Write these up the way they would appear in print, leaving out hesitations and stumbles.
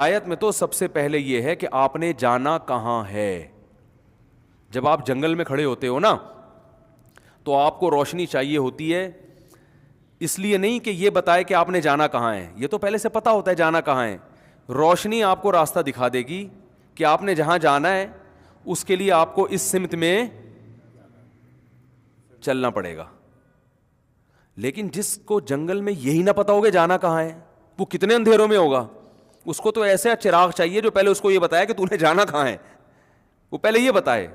آیت میں تو سب سے پہلے یہ ہے کہ آپ نے جانا کہاں ہے. جب آپ جنگل میں کھڑے ہوتے ہو نا تو آپ کو روشنی چاہیے ہوتی ہے, اس لیے نہیں کہ یہ بتائے کہ آپ نے جانا کہاں ہے, یہ تو پہلے سے پتا ہوتا ہے جانا کہاں ہے. روشنی آپ کو راستہ دکھا دے گی کہ آپ نے جہاں جانا ہے اس کے لیے آپ کو اس سمت میں چلنا پڑے گا. لیکن جس کو جنگل میں یہی نہ پتا ہوگا جانا کہاں ہے, وہ کتنے اندھیروں میں ہوگا. اس کو تو ایسا چراغ چاہیے جو پہلے اس کو یہ بتائے کہ تو نے جانا کہاں ہے. وہ پہلے یہ بتائے,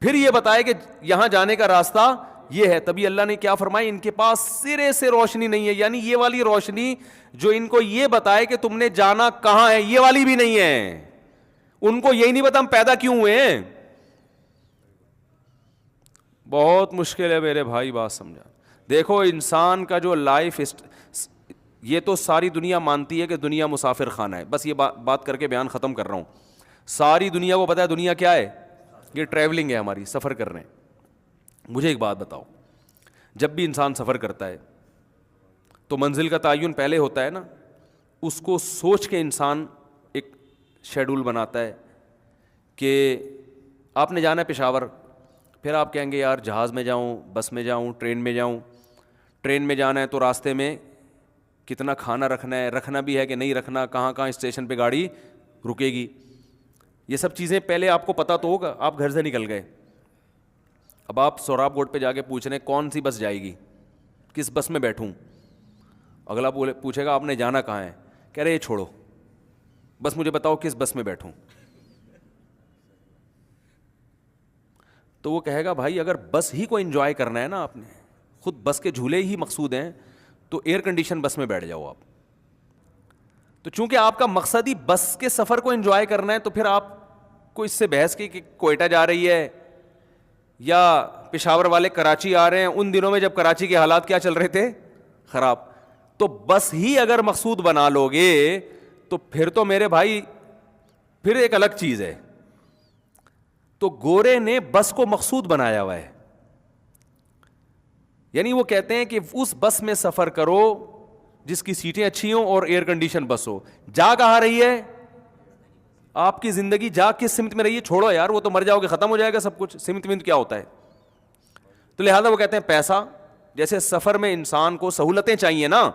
پھر یہ بتائے کہ یہاں جانے کا راستہ یہ ہے. تبھی اللہ نے کیا فرمایا, ان کے پاس سرے سے روشنی نہیں ہے. یعنی یہ والی روشنی جو ان کو یہ بتائے کہ تم نے جانا کہاں ہے, یہ والی بھی نہیں ہے. ان کو یہی نہیں پتا ہم پیدا کیوں ہوئے ہیں. بہت مشکل ہے میرے بھائی بات سمجھا. دیکھو انسان کا جو لائف, یہ تو ساری دنیا مانتی ہے کہ دنیا مسافر خانہ ہے. بس یہ بات کر کے بیان ختم کر رہا ہوں. ساری دنیا کو پتا ہے دنیا کیا ہے, یہ ٹریولنگ ہے ہماری, سفر کر رہے ہیں. مجھے ایک بات بتاؤ, جب بھی انسان سفر کرتا ہے تو منزل کا تعین پہلے ہوتا ہے نا, اس کو سوچ کے انسان ایک شیڈول بناتا ہے کہ آپ نے جانا ہے پشاور, پھر آپ کہیں گے یار جہاز میں جاؤں, بس میں جاؤں, ٹرین میں جاؤں. ٹرین میں جانا ہے تو راستے میں کتنا کھانا رکھنا ہے, رکھنا بھی ہے کہ نہیں رکھنا, کہاں کہاں اسٹیشن پہ گاڑی رکے گی, یہ سب چیزیں پہلے آپ کو پتہ تو ہوگا. آپ گھر سے نکل گئے, اب آپ سوراب گوٹ پہ جا کے پوچھ رہے ہیں کون سی بس جائے گی, کس بس میں بیٹھوں. اگلا پوچھے گا آپ نے جانا کہاں ہے, کہہ رہے یہ چھوڑو, بس مجھے بتاؤ کس بس میں بیٹھوں. تو وہ کہے گا بھائی اگر بس ہی کو انجوائے کرنا ہے نا, آپ نے خود بس کے جھولے ہی مقصود ہیں, تو ایئر کنڈیشن بس میں بیٹھ جاؤ آپ. تو چونکہ آپ کا مقصد ہی بس کے سفر کو انجوائے کرنا ہے, تو پھر آپ کو اس سے بحث کی کہ کوئٹہ جا رہی ہے یا پشاور والے کراچی آ رہے ہیں. ان دنوں میں جب کراچی کے حالات کیا چل رہے تھے, خراب. تو بس ہی اگر مقصود بنا لو گے تو پھر تو میرے بھائی پھر ایک الگ چیز ہے. تو گورے نے بس کو مقصود بنایا ہوا ہے. یعنی وہ کہتے ہیں کہ اس بس میں سفر کرو جس کی سیٹیں اچھی ہوں اور ایئر کنڈیشن بس ہو. جا کہاں رہی ہے آپ کی زندگی, جا کس سمت میں رہی ہے, چھوڑو یار وہ تو مر جاؤ گے, ختم ہو جائے گا سب کچھ. سمت کیا ہوتا ہے. تو لہذا وہ کہتے ہیں پیسہ, جیسے سفر میں انسان کو سہولتیں چاہیے نا.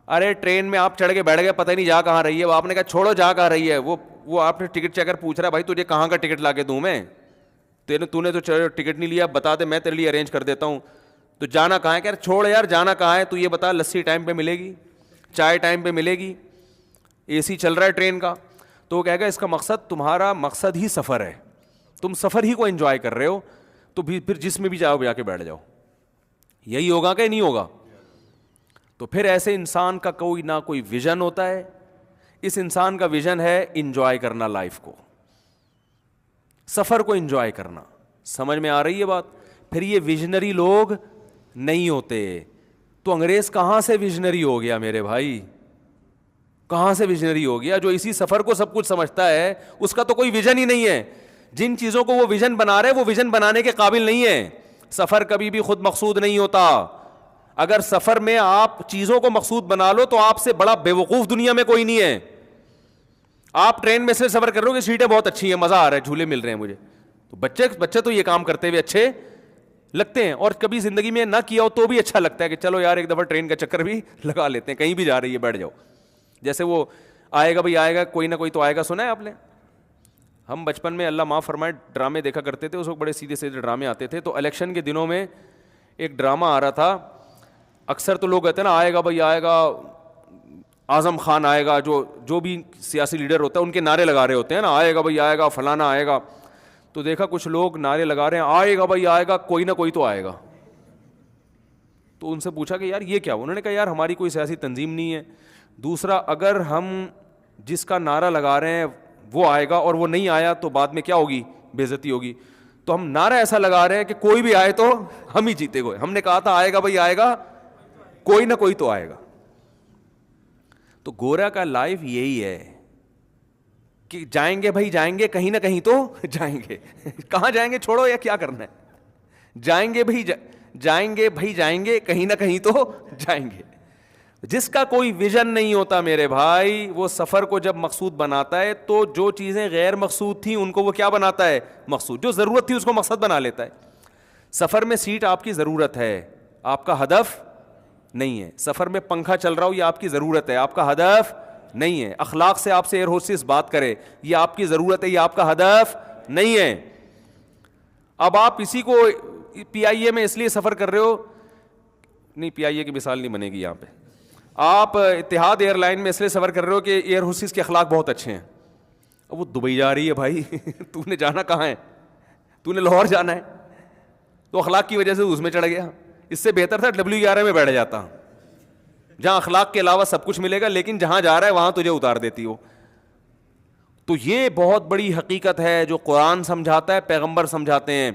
ارے ٹرین میں آپ چڑھ کے بیٹھ گئے, پتہ نہیں جا کہاں رہی ہے, وہ آپ نے کہا چھوڑو جا کہاں رہی ہے. وہ آپ نے ٹکٹ چیکر پوچھ رہا ہے بھائی تجھے کہاں کا ٹکٹ لا کے دوں میں, تو نے تو ٹکٹ نہیں لیا, بتا دے میں تیرے لیے ارینج کر دیتا ہوں. تو جانا کہاں ہے, کہ چھوڑ یار جانا کہاں ہے, تو یہ بتا لسی ٹائم پہ ملے گی, چائے ٹائم پہ ملے گی, اے سی چل رہا ہے ٹرین کا. تو وہ کہے گا اس کا مقصد, تمہارا مقصد ہی سفر ہے, تم سفر ہی کو انجوائے کر رہے ہو, تو پھر جس میں بھی جاؤ جا کے بیٹھ جاؤ. یہی ہوگا کہ نہیں ہوگا. تو پھر ایسے انسان کا کوئی نہ کوئی ویژن ہوتا ہے. اس انسان کا ویژن ہے انجوائے کرنا لائف کو, سفر کو انجوائے کرنا. سمجھ میں آ رہی ہے بات. پھر یہ ویژنری لوگ نہیں ہوتے. تو انگریز کہاں سے ویژنری ہو گیا میرے بھائی, کہاں سے ویژنری ہو گیا؟ جو اسی سفر کو سب کچھ سمجھتا ہے, اس کا تو کوئی ویژن ہی نہیں ہے. جن چیزوں کو وہ ویژن بنا رہے وہ ویژن بنانے کے قابل نہیں ہے. سفر کبھی بھی خود مقصود نہیں ہوتا. اگر سفر میں آپ چیزوں کو مقصود بنا لو تو آپ سے بڑا بے وقوف دنیا میں کوئی نہیں ہے. آپ ٹرین میں سے سفر کر رہے ہو کہ سیٹیں بہت اچھی ہیں, مزہ آ رہا ہے, جھولے مل رہے ہیں مجھے, تو بچے تو یہ کام کرتے ہوئے اچھے لگتے ہیں, اور کبھی زندگی میں نہ کیا ہو تو بھی اچھا لگتا ہے کہ چلو یار ایک دفعہ ٹرین کا چکر بھی لگا لیتے ہیں, کہیں بھی جا رہی ہے بیٹھ جاؤ. جیسے وہ آئے گا بھائی آئے گا, کوئی نہ کوئی تو آئے گا, سنا ہے آپ نے. ہم بچپن میں اللہ معاف فرمائے ڈرامے دیکھا کرتے تھے, اس وقت بڑے سیدھے سیدھے ڈرامے آتے تھے. تو الیکشن کے دنوں میں ایک ڈرامہ آ رہا تھا, اکثر تو لوگ کہتے ہیں نا آئے گا بھائی آئے گا, اعظم خان آئے گا, جو بھی سیاسی لیڈر ہوتا ہے ان کے نعرے لگا رہے ہوتے ہیں نا, آئے گا بھائی آئے گا, فلانا آئے گا. تو دیکھا کچھ لوگ نعرے لگا رہے ہیں آئے گا بھائی آئے گا, کوئی نہ کوئی تو آئے گا. تو ان سے پوچھا کہ یار یہ کیا؟ انہوں نے کہا یار ہماری کوئی سیاسی تنظیم نہیں ہے. دوسرا, اگر ہم جس کا نعرہ لگا رہے ہیں وہ آئے گا اور وہ نہیں آیا تو بعد میں کیا ہوگی, بے عزتی ہوگی. تو ہم نعرہ ایسا لگا رہے ہیں کہ کوئی بھی آئے تو ہم ہی جیتے گئے. ہم نے کہا تھا آئے گا بھائی آئے گا, کوئی نہ کوئی تو آئے گا. تو گورا کا لائف یہی ہے کہ جائیں گے بھائی جائیں گے, کہیں نہ کہیں تو جائیں گے. کہاں جائیں گے چھوڑو, یا کیا کرنا ہے, جائیں گے بھائی جائیں گے, کہیں نہ کہیں تو جائیں گے. جس کا کوئی ویژن نہیں ہوتا میرے بھائی، وہ سفر کو جب مقصود بناتا ہے تو جو چیزیں غیر مقصود تھیں ان کو وہ کیا بناتا ہے؟ مقصود. جو ضرورت تھی اس کو مقصد بنا لیتا ہے. سفر میں سیٹ آپ کی ضرورت ہے، آپ کا ہدف نہیں ہے. سفر میں پنکھا چل رہا ہو یہ آپ کی ضرورت ہے، آپ کا ہدف نہیں ہے. اخلاق سے آپ سے ایئر ہوسٹس بات کرے یہ آپ کی ضرورت ہے، یہ آپ کا ہدف نہیں ہے. اب آپ اسی کو پی آئی اے میں اس لیے سفر کر رہے ہو، نہیں پی آئی اے کی مثال نہیں بنے گی یہاں پہ. آپ اتحاد ایئر لائن میں اس لیے سفر کر رہے ہو کہ ایئر ہوسٹس کے اخلاق بہت اچھے ہیں. اب وہ دبئی جا رہی ہے بھائی تو نے جانا کہاں ہے؟ تو نے لاہور جانا ہے، تو اخلاق کی وجہ سے اس میں چڑھ گیا. اس سے بہتر تھا WI میں بیٹھ جاتا، جہاں اخلاق کے علاوہ سب کچھ ملے گا، لیکن جہاں جا رہا ہے وہاں تجھے اتار دیتی ہو. تو یہ بہت بڑی حقیقت ہے جو قرآن سمجھاتا ہے، پیغمبر سمجھاتے ہیں.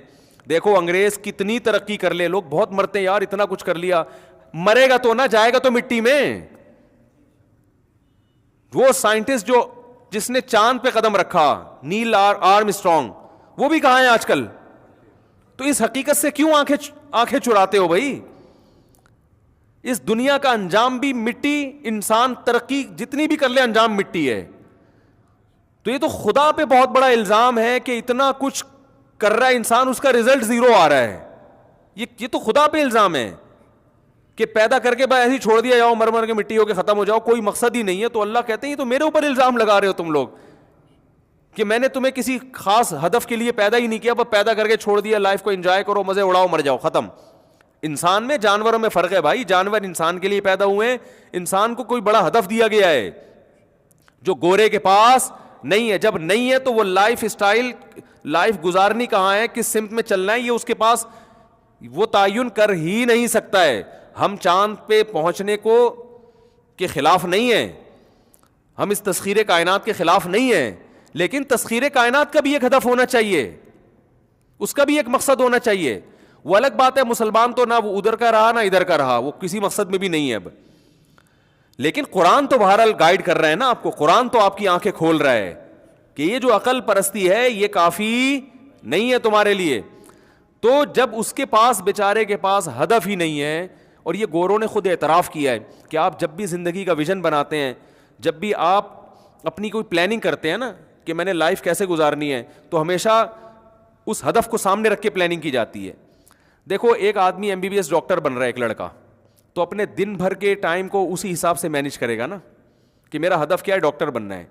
دیکھو انگریز کتنی ترقی کر لے، لوگ بہت مرتے ہیں یار، اتنا کچھ کر لیا، مرے گا تو نہ، جائے گا تو مٹی میں. وہ سائنٹسٹ جس نے چاند پہ قدم رکھا، نیل آرم اسٹرانگ، وہ بھی کہاں ہیں آج کل؟ تو اس حقیقت سے کیوں آنکھیں چراتے ہو بھائی؟ اس دنیا کا انجام بھی مٹی، انسان ترقی جتنی بھی کر لے انجام مٹی ہے. تو یہ تو خدا پہ بہت بڑا الزام ہے کہ اتنا کچھ کر رہا ہے انسان، اس کا رزلٹ زیرو آ رہا ہے. یہ تو خدا پہ الزام ہے کہ پیدا کر کے بھائی ایسے ہی چھوڑ دیا جاؤ، مر مر کے مٹی ہو کے ختم ہو جاؤ، کوئی مقصد ہی نہیں ہے. تو اللہ کہتے ہیں یہ تو میرے اوپر الزام لگا رہے ہو تم لوگ کہ میں نے تمہیں کسی خاص ہدف کے لیے پیدا ہی نہیں کیا، بس پیدا کر کے چھوڑ دیا، لائف کو انجوائے کرو، مزے اڑاؤ، مر جاؤ، ختم. انسان میں جانوروں میں فرق ہے بھائی. جانور انسان کے لیے پیدا ہوئے ہیں، انسان کو کوئی بڑا ہدف دیا گیا ہے جو گورے کے پاس نہیں ہے. جب نہیں ہے تو وہ لائف اسٹائل، لائف گزارنی کہاں ہے، کس سمت میں چلنا ہے، یہ اس کے پاس وہ تعین کر ہی نہیں سکتا ہے. ہم چاند پہ پہنچنے کو کے خلاف نہیں ہیں، ہم اس تسخیر کائنات کے خلاف نہیں ہیں، لیکن تسخیر کائنات کا بھی ایک ہدف ہونا چاہیے، اس کا بھی ایک مقصد ہونا چاہیے. وہ الگ بات ہے مسلمان تو نہ وہ ادھر کا رہا نہ ادھر کا رہا، وہ کسی مقصد میں بھی نہیں ہے اب. لیکن قرآن تو بہرحال گائیڈ کر رہا ہے نا آپ کو، قرآن تو آپ کی آنکھیں کھول رہا ہے کہ یہ جو عقل پرستی ہے یہ کافی نہیں ہے تمہارے لیے. تو جب اس کے پاس بیچارے کے پاس ہدف ہی نہیں ہے، اور یہ گوروں نے خود اعتراف کیا ہے کہ آپ جب بھی زندگی کا ویژن بناتے ہیں، جب بھی آپ اپنی کوئی پلاننگ کرتے ہیں نا کہ میں نے لائف کیسے گزارنی ہے، تو ہمیشہ اس ہدف کو سامنے رکھ کے پلاننگ کی جاتی ہے. دیکھو ایک آدمی MBBS ڈاکٹر بن رہا ہے، ایک لڑکا، تو اپنے دن بھر کے ٹائم کو اسی حساب سے مینیج کرے گا نا کہ میرا ہدف کیا ہے، ڈاکٹر بننا ہے.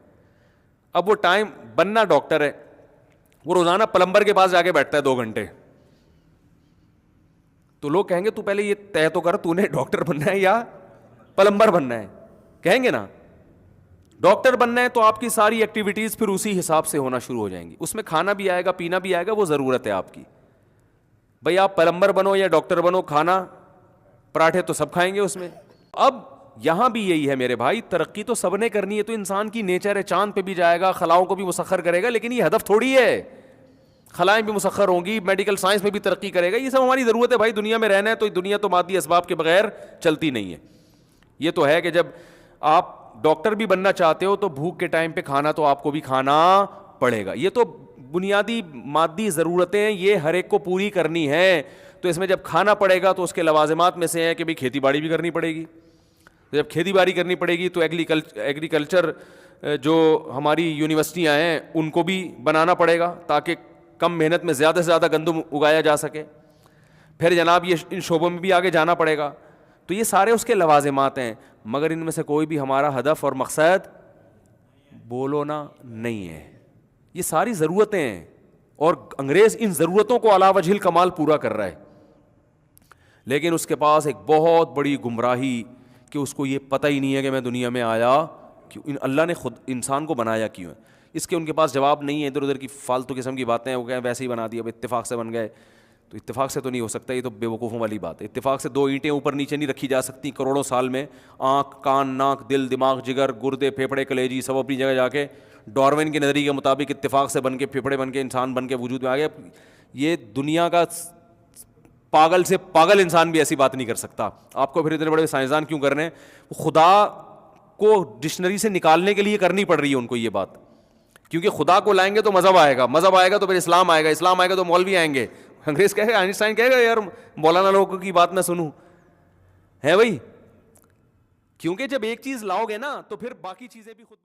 اب وہ ٹائم بننا ڈاکٹر ہے، وہ روزانہ پلمبر کے پاس جا کے بیٹھتا ہے 2 گھنٹے. تو لوگ کہیں گے تو پہلے یہ طے تو کر تو نے ڈاکٹر بننا ہے یا پلمبر بننا ہے. کہیں گے نا ڈاکٹر بننا ہے تو آپ کی ساری ایکٹیویٹیز پھر اسی حساب سے ہونا شروع ہو جائیں گی. اس میں کھانا بھی آئے گا، پینا بھی آئے گا، وہ ضرورت ہے آپ کی. بھئی آپ پلمبر بنو یا ڈاکٹر بنو، کھانا پراٹھے تو سب کھائیں گے اس میں. اب یہاں بھی یہی ہے میرے بھائی، ترقی تو سب نے کرنی ہے، تو انسان کی نیچر ہے، چاند پہ بھی جائے گا، خلاؤں کو بھی مسخر کرے گا، لیکن یہ ہدف تھوڑی ہے. خلائیں بھی مسخر ہوں گی، میڈیکل سائنس میں بھی ترقی کرے گا، یہ سب ہماری ضرورت ہے بھائی. دنیا میں رہنا ہے تو دنیا تو مادی اسباب کے بغیر چلتی نہیں ہے. یہ تو ہے کہ جب آپ ڈاکٹر بھی بننا چاہتے ہو تو بھوک کے ٹائم پہ کھانا تو آپ کو بھی کھانا پڑے گا. یہ تو بنیادی مادی ضرورتیں یہ ہر ایک کو پوری کرنی ہے. تو اس میں جب کھانا پڑے گا تو اس کے لوازمات میں سے ہے کہ بھئی کھیتی باڑی بھی کرنی پڑے گی. جب کھیتی باڑی کرنی پڑے گی تو ایگریکلچر جو ہماری یونیورسٹیاں ہیں ان کو بھی بنانا پڑے گا تاکہ کم محنت میں زیادہ سے زیادہ گندم اگایا جا سکے. پھر جناب یہ ان شعبوں میں بھی آگے جانا پڑے گا. تو یہ سارے اس کے لوازمات ہیں، مگر ان میں سے کوئی بھی ہمارا ہدف اور مقصد بولو نا نہیں ہے. یہ ساری ضرورتیں ہیں اور انگریز ان ضرورتوں کو علی وجہ الکمال پورا کر رہا ہے. لیکن اس کے پاس ایک بہت بڑی گمراہی کہ اس کو یہ پتہ ہی نہیں ہے کہ میں دنیا میں آیا کیوں، اللہ نے خود انسان کو بنایا کیوں ہے. اس کے ان کے پاس جواب نہیں ہے. ادھر ادھر کی فالتو قسم کی باتیں ہیں، وہ کہیں ویسے ہی بنا دیا، اب اتفاق سے بن گئے. تو اتفاق سے تو نہیں ہو سکتا، یہ تو بے وقوفوں والی بات ہے. اتفاق سے 2 اینٹیں اوپر نیچے نہیں رکھی جا سکتی کروڑوں سال میں. آنکھ، کان، ناک، دل، دماغ، جگر، گردے، پھیپھڑے، کلیجی سب اپنی جگہ جا کے ڈاروین کے نظریے کے مطابق اتفاق سے بن کے پھیپھڑے بن کے انسان بن کے وجود میں آ گیا. یہ دنیا کا پاگل سے پاگل انسان بھی ایسی بات نہیں کر سکتا. آپ کو پھر اتنے بڑے سائنسدان کیوں کر رہے ہیں؟ خدا کو ڈکشنری سے نکالنے کے لیے کرنی پڑ رہی ہے ان کو یہ بات، کیونکہ خدا کو لائیں گے تو مذہب آئے گا، مذہب آئے گا تو پھر اسلام آئے گا، اسلام آئے گا تو مولوی آئیں گے. انگریز کہے گا، آئنسٹائن کہے گا یار مولانا لوگوں کی بات میں سنوں ہے بھائی. کیونکہ جب ایک چیز لاؤ گے نا تو پھر باقی چیزیں بھی خود